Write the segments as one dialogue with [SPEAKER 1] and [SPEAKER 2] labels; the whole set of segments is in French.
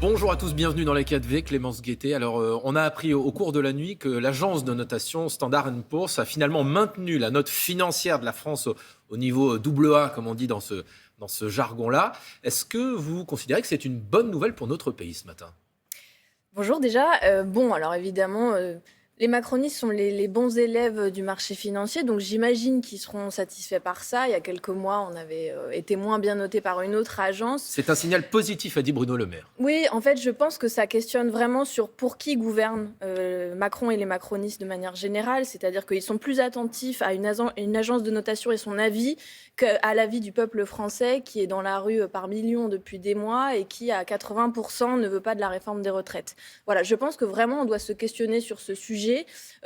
[SPEAKER 1] Bonjour à tous, bienvenue dans les 4V, Clémence Guettet. Alors, on a appris au cours de la nuit que l'agence de notation Standard & Poor's a finalement maintenu la note financière de la France au niveau AA, comme on dit dans ce jargon-là. Est-ce que vous considérez que c'est une bonne nouvelle pour notre pays ce matin ?
[SPEAKER 2] Bonjour déjà. Alors évidemment, les macronistes sont les bons élèves du marché financier, donc j'imagine qu'ils seront satisfaits par ça. Il y a quelques mois, on avait été moins bien noté par une autre agence.
[SPEAKER 1] C'est un signal positif, a dit Bruno Le Maire.
[SPEAKER 2] Oui, en fait, je pense que ça questionne vraiment sur pour qui gouverne Macron et les macronistes de manière générale, c'est-à-dire qu'ils sont plus attentifs à une agence de notation et son avis qu'à l'avis du peuple français qui est dans la rue par millions depuis des mois et qui, à 80%, ne veut pas de la réforme des retraites. Voilà, je pense que vraiment, on doit se questionner sur ce sujet.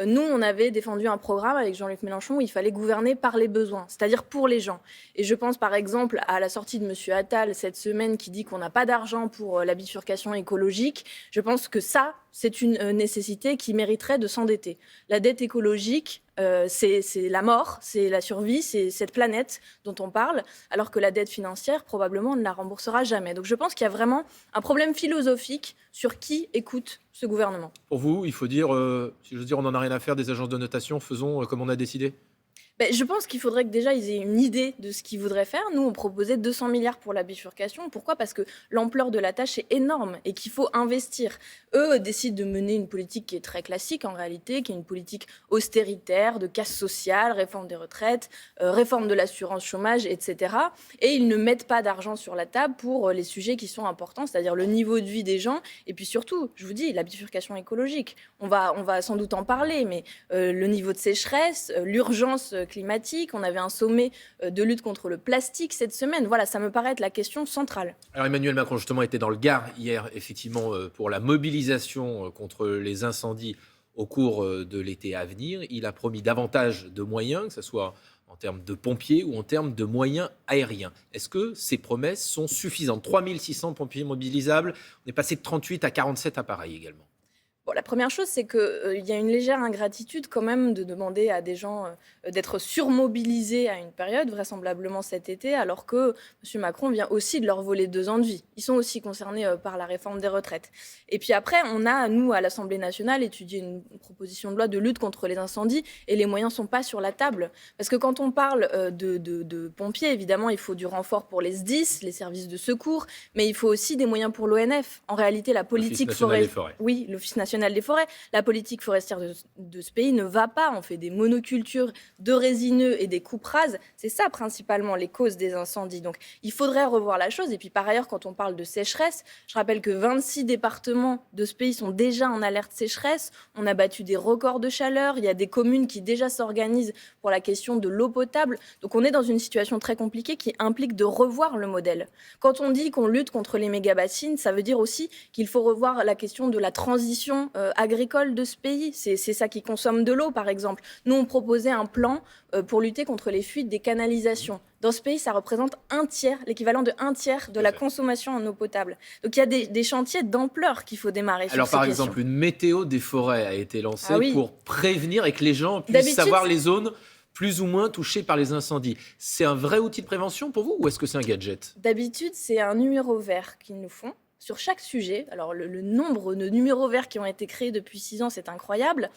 [SPEAKER 2] Nous, on avait défendu un programme avec Jean-Luc Mélenchon où il fallait gouverner par les besoins, c'est-à-dire pour les gens. Et je pense par exemple à la sortie de M. Attal cette semaine qui dit qu'on n'a pas d'argent pour la bifurcation écologique. Je pense que ça, c'est une nécessité qui mériterait de s'endetter. La dette écologique, c'est la mort, c'est la survie, c'est cette planète dont on parle, alors que la dette financière, probablement, on ne la remboursera jamais. Donc je pense qu'il y a vraiment un problème philosophique sur qui écoute ce gouvernement.
[SPEAKER 1] Pour vous, il faut dire, si j'ose dire, on n'en a rien à faire des agences de notation, faisons comme on a décidé ?
[SPEAKER 2] Je pense qu'il faudrait que déjà ils aient une idée de ce qu'ils voudraient faire. Nous, on proposait 200 milliards pour la bifurcation. Pourquoi ? Parce que l'ampleur de la tâche est énorme et qu'il faut investir. Eux décident de mener une politique qui est très classique en réalité, qui est une politique austéritaire, de casse sociale, réforme des retraites, réforme de l'assurance chômage, etc. Et ils ne mettent pas d'argent sur la table pour les sujets qui sont importants, c'est-à-dire le niveau de vie des gens. Et puis surtout, je vous dis, la bifurcation écologique. On va sans doute en parler, mais le niveau de sécheresse, l'urgence climatique. On avait un sommet de lutte contre le plastique cette semaine. Voilà, ça me paraît être la question centrale.
[SPEAKER 1] Alors Emmanuel Macron justement était dans le Gard hier, effectivement, pour la mobilisation contre les incendies au cours de l'été à venir. Il a promis davantage de moyens, que ce soit en termes de pompiers ou en termes de moyens aériens. Est-ce que ces promesses sont suffisantes ? 3600 pompiers mobilisables, on est passé de 38 à 47 appareils également.
[SPEAKER 2] Bon, la première chose, c'est qu'il y a une légère ingratitude quand même de demander à des gens d'être surmobilisés à une période, vraisemblablement cet été, alors que M. Macron vient aussi de leur voler 2 ans de vie. Ils sont aussi concernés par la réforme des retraites. Et puis après, on a, nous, à l'Assemblée nationale, étudié une proposition de loi de lutte contre les incendies et les moyens ne sont pas sur la table. Parce que quand on parle de pompiers, évidemment, il faut du renfort pour les SDIS, les services de secours, mais il faut aussi des moyens pour l'ONF. En réalité, la politique
[SPEAKER 1] forêts.
[SPEAKER 2] Oui, l'Office national des forêts. La politique forestière de ce pays ne va pas. On fait des monocultures de résineux et des coupes rases. C'est ça principalement les causes des incendies. Donc il faudrait revoir la chose. Et puis par ailleurs, quand on parle de sécheresse, je rappelle que 26 départements de ce pays sont déjà en alerte sécheresse. On a battu des records de chaleur. Il y a des communes qui déjà s'organisent pour la question de l'eau potable. Donc on est dans une situation très compliquée qui implique de revoir le modèle. Quand on dit qu'on lutte contre les méga-bassines, ça veut dire aussi qu'il faut revoir la question de la transition agricole de ce pays. C'est ça qui consomme de l'eau, par exemple. Nous, on proposait un plan pour lutter contre les fuites des canalisations. Dans ce pays, ça représente l'équivalent de 1/3 de la consommation en eau potable. Donc il y a des chantiers d'ampleur qu'il faut démarrer sur ces questions.
[SPEAKER 1] Alors par exemple, une météo des forêts a été lancée pour prévenir et que les gens puissent savoir les zones plus ou moins touchées par les incendies. C'est un vrai outil de prévention pour vous ou est-ce que c'est un gadget ?
[SPEAKER 2] D'habitude, c'est un numéro vert qu'ils nous font sur chaque sujet. Alors le nombre de numéros verts qui ont été créés depuis 6 ans, c'est incroyable.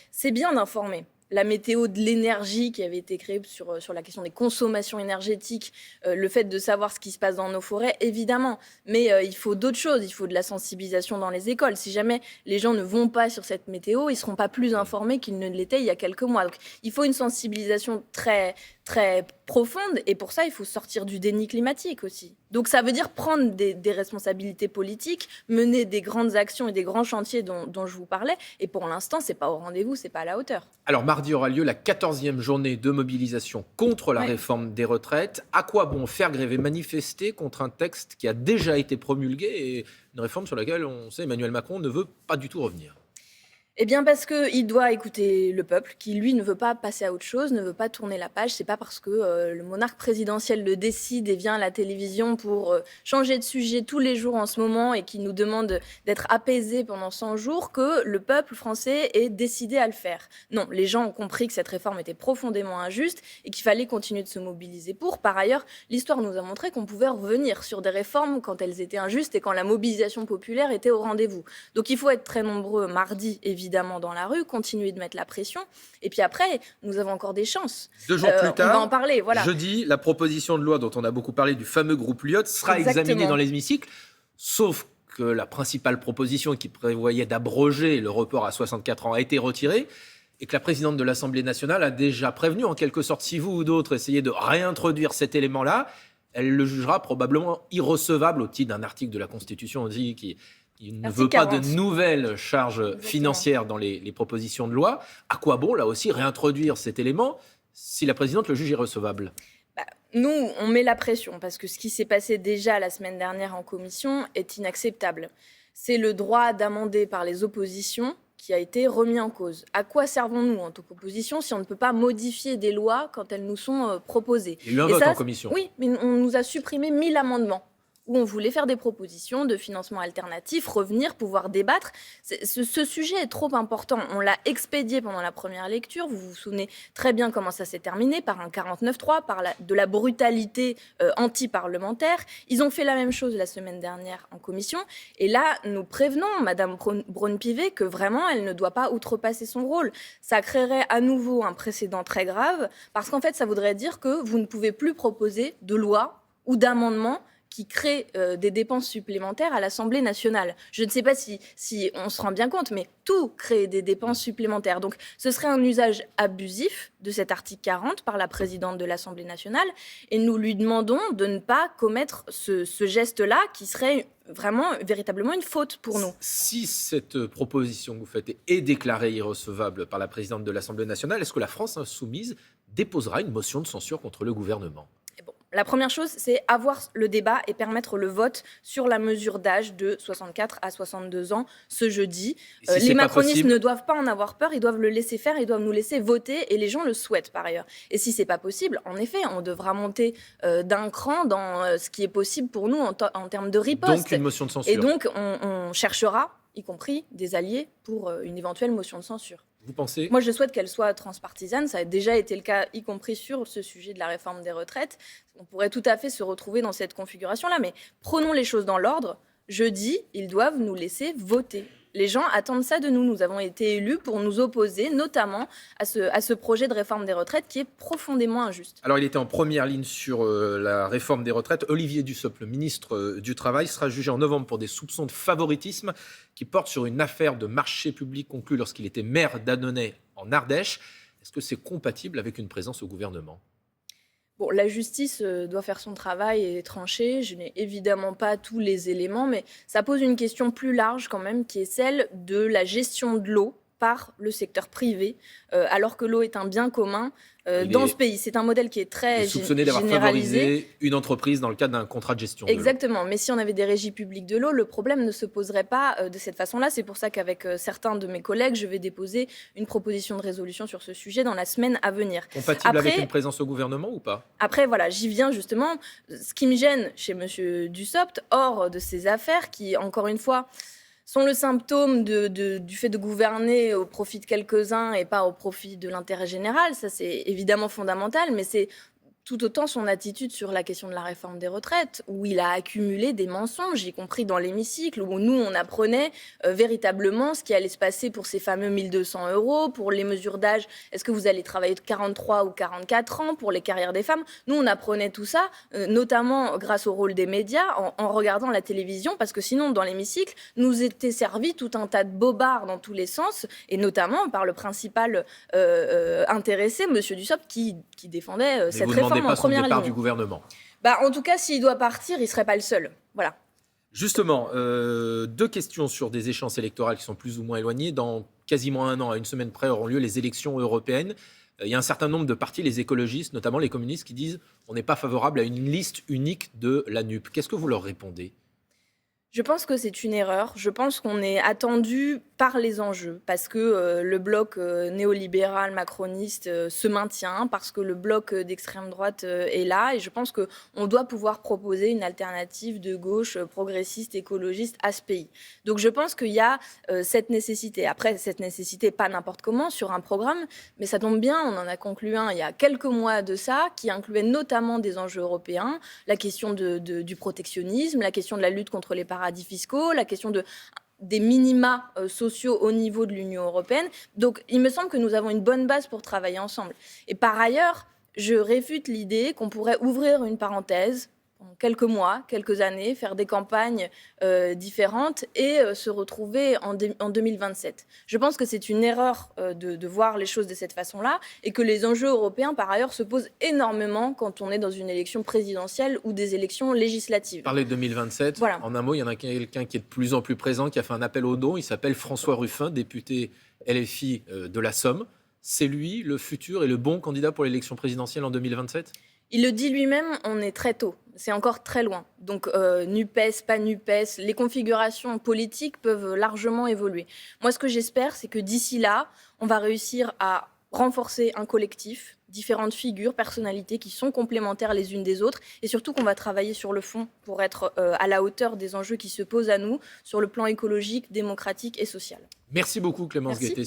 [SPEAKER 2] C'est bien d'informer. La météo de l'énergie qui avait été créée sur la question des consommations énergétiques, le fait de savoir ce qui se passe dans nos forêts, évidemment. Mais il faut d'autres choses, il faut de la sensibilisation dans les écoles. Si jamais les gens ne vont pas sur cette météo, ils ne seront pas plus informés qu'ils ne l'étaient il y a quelques mois. Donc il faut une sensibilisation très, très profonde et pour ça, il faut sortir du déni climatique aussi. Donc ça veut dire prendre des responsabilités politiques, mener des grandes actions et des grands chantiers dont je vous parlais. Et pour l'instant, ce n'est pas au rendez-vous, ce n'est pas à la hauteur.
[SPEAKER 1] Alors mardi aura lieu la 14e journée de mobilisation contre la réforme des retraites. À quoi bon faire grève et manifester contre un texte qui a déjà été promulgué et une réforme sur laquelle on sait Emmanuel Macron ne veut pas du tout revenir ?
[SPEAKER 2] Eh bien parce qu'il doit écouter le peuple qui, lui, ne veut pas passer à autre chose, ne veut pas tourner la page. C'est pas parce que le monarque présidentiel le décide et vient à la télévision pour changer de sujet tous les jours en ce moment et qui nous demande d'être apaisé pendant 100 jours que le peuple français est décidé à le faire. Non, les gens ont compris que cette réforme était profondément injuste et qu'il fallait continuer de se mobiliser pour. Par ailleurs, l'histoire nous a montré qu'on pouvait revenir sur des réformes quand elles étaient injustes et quand la mobilisation populaire était au rendez-vous. Donc il faut être très nombreux mardi, évidemment, dans la rue, continuer de mettre la pression. Et puis après, nous avons encore des chances.
[SPEAKER 1] 2 jours plus
[SPEAKER 2] On va
[SPEAKER 1] tard,
[SPEAKER 2] en parler, voilà.
[SPEAKER 1] jeudi, la proposition de loi dont on a beaucoup parlé du fameux groupe Lyot sera examinée dans l'hémicycle, sauf que la principale proposition qui prévoyait d'abroger le report à 64 ans a été retirée et que la présidente de l'Assemblée nationale a déjà prévenu, en quelque sorte, si vous ou d'autres essayez de réintroduire cet élément-là, elle le jugera probablement irrecevable au titre d'un article de la Constitution qui ne veut pas de nouvelles charges financières dans les propositions de loi. À quoi bon, là aussi, réintroduire cet élément si la présidente le juge irrecevable ?
[SPEAKER 2] Nous, on met la pression parce que ce qui s'est passé déjà la semaine dernière en commission est inacceptable. C'est le droit d'amender par les oppositions qui a été remis en cause. À quoi servons-nous en tant qu'opposition si on ne peut pas modifier des lois quand elles nous sont proposées ?
[SPEAKER 1] Il y a eu un vote en commission.
[SPEAKER 2] Oui, mais on nous a supprimé 1000 amendements où on voulait faire des propositions de financement alternatif, revenir, pouvoir débattre. Ce sujet est trop important. On l'a expédié pendant la première lecture. Vous vous souvenez très bien comment ça s'est terminé, par un 49.3, par de la brutalité anti-parlementaire. Ils ont fait la même chose la semaine dernière en commission. Et là, nous prévenons Madame Braun-Pivet que vraiment, elle ne doit pas outrepasser son rôle. Ça créerait à nouveau un précédent très grave, parce qu'en fait, ça voudrait dire que vous ne pouvez plus proposer de loi ou d'amendement qui crée des dépenses supplémentaires à l'Assemblée nationale. Je ne sais pas si on se rend bien compte, mais tout crée des dépenses supplémentaires. Donc ce serait un usage abusif de cet article 40 par la présidente de l'Assemblée nationale, et nous lui demandons de ne pas commettre ce geste-là qui serait véritablement une faute pour nous.
[SPEAKER 1] Si cette proposition que vous faites est déclarée irrecevable par la présidente de l'Assemblée nationale, est-ce que la France insoumise déposera une motion de censure contre le gouvernement ?
[SPEAKER 2] La première chose, c'est avoir le débat et permettre le vote sur la mesure d'âge de 64 à 62 ans ce jeudi. Les macronistes ne doivent pas en avoir peur, ils doivent le laisser faire, ils doivent nous laisser voter, et les gens le souhaitent par ailleurs. Et si c'est pas possible, en effet, on devra monter d'un cran dans ce qui est possible pour nous en termes de riposte.
[SPEAKER 1] Donc une motion de censure.
[SPEAKER 2] Et donc on cherchera, y compris des alliés, pour une éventuelle motion de censure.
[SPEAKER 1] Vous pensez ?
[SPEAKER 2] Moi, je souhaite qu'elle soit transpartisane. Ça a déjà été le cas, y compris sur ce sujet de la réforme des retraites. On pourrait tout à fait se retrouver dans cette configuration-là. Mais prenons les choses dans l'ordre. Jeudi, ils doivent nous laisser voter. Les gens attendent ça de nous. Nous avons été élus pour nous opposer, notamment à ce projet de réforme des retraites qui est profondément injuste.
[SPEAKER 1] Alors, il était en première ligne sur la réforme des retraites. Olivier Dussopt, le ministre du Travail, sera jugé en novembre pour des soupçons de favoritisme qui portent sur une affaire de marché public conclue lorsqu'il était maire d'Annonay en Ardèche. Est-ce que c'est compatible avec une présence au gouvernement ?
[SPEAKER 2] Bon, la justice doit faire son travail et trancher. Je n'ai évidemment pas tous les éléments, mais ça pose une question plus large quand même, qui est celle de la gestion de l'eau par le secteur privé, alors que l'eau est un bien commun dans ce pays. C'est un modèle qui est très généralisé.
[SPEAKER 1] Soupçonné d'avoir favorisé une entreprise dans le cadre d'un contrat de gestion.
[SPEAKER 2] Exactement, mais si on avait des régies publiques de l'eau, le problème ne se poserait pas de cette façon-là. C'est pour ça qu'avec certains de mes collègues, je vais déposer une proposition de résolution sur ce sujet dans la semaine à venir.
[SPEAKER 1] Compatible avec une présence au gouvernement ou pas ?
[SPEAKER 2] Après, voilà, j'y viens justement. Ce qui me gêne chez M. Dussopt, hors de ces affaires qui, encore une fois, sont le symptôme du fait de gouverner au profit de quelques-uns et pas au profit de l'intérêt général. Ça, c'est évidemment fondamental, mais c'est tout autant son attitude sur la question de la réforme des retraites, où il a accumulé des mensonges, y compris dans l'hémicycle, où nous, on apprenait véritablement ce qui allait se passer pour ces fameux 1 200 €, pour les mesures d'âge. Est-ce que vous allez travailler de 43 ou 44 ans pour les carrières des femmes ? Nous, on apprenait tout ça, notamment grâce au rôle des médias, en regardant la télévision, parce que sinon, dans l'hémicycle, nous était servi tout un tas de bobards dans tous les sens, et notamment par le principal intéressé, M. Dussopt, qui défendait cette réforme.
[SPEAKER 1] Pas son départ du gouvernement.
[SPEAKER 2] En tout cas, s'il doit partir, il ne serait pas le seul. Voilà.
[SPEAKER 1] Justement, 2 questions sur des échéances électorales qui sont plus ou moins éloignées. Dans quasiment un an, à une semaine près, auront lieu les élections européennes. Il y a un certain nombre de partis, les écologistes, notamment les communistes, qui disent on n'est pas favorable à une liste unique de la NUP. Qu'est-ce que vous leur répondez ?
[SPEAKER 2] Je pense que c'est une erreur. Je pense qu'on est attendu par les enjeux, parce que le bloc néolibéral macroniste se maintient, parce que le bloc d'extrême droite est là, et je pense qu'on doit pouvoir proposer une alternative de gauche progressiste, écologiste à ce pays. Donc je pense qu'il y a cette nécessité. Après, cette nécessité, pas n'importe comment, sur un programme, mais ça tombe bien, on en a conclu un il y a quelques mois de ça, qui incluait notamment des enjeux européens, la question du protectionnisme, la question de la lutte contre les paradis fiscaux, la question des minima sociaux au niveau de l'Union européenne. Donc il me semble que nous avons une bonne base pour travailler ensemble. Et par ailleurs, je réfute l'idée qu'on pourrait ouvrir une parenthèse en quelques mois, quelques années, faire des campagnes différentes et se retrouver en 2027. Je pense que c'est une erreur de voir les choses de cette façon-là, et que les enjeux européens, par ailleurs, se posent énormément quand on est dans une élection présidentielle ou des élections législatives.
[SPEAKER 1] Parler de 2027,
[SPEAKER 2] Voilà.
[SPEAKER 1] En un mot, il y en a quelqu'un qui est de plus en plus présent, qui a fait un appel aux dons. Il s'appelle François Ruffin, député LFI de la Somme. C'est lui le futur et le bon candidat pour l'élection présidentielle en 2027 ?
[SPEAKER 2] Il le dit lui-même, on est très tôt, c'est encore très loin. Donc NUPES, pas NUPES, les configurations politiques peuvent largement évoluer. Moi, ce que j'espère, c'est que d'ici là, on va réussir à renforcer un collectif, différentes figures, personnalités qui sont complémentaires les unes des autres, et surtout qu'on va travailler sur le fond pour être à la hauteur des enjeux qui se posent à nous sur le plan écologique, démocratique et social.
[SPEAKER 1] Merci beaucoup Clémence
[SPEAKER 2] Merci.
[SPEAKER 1] Guettet.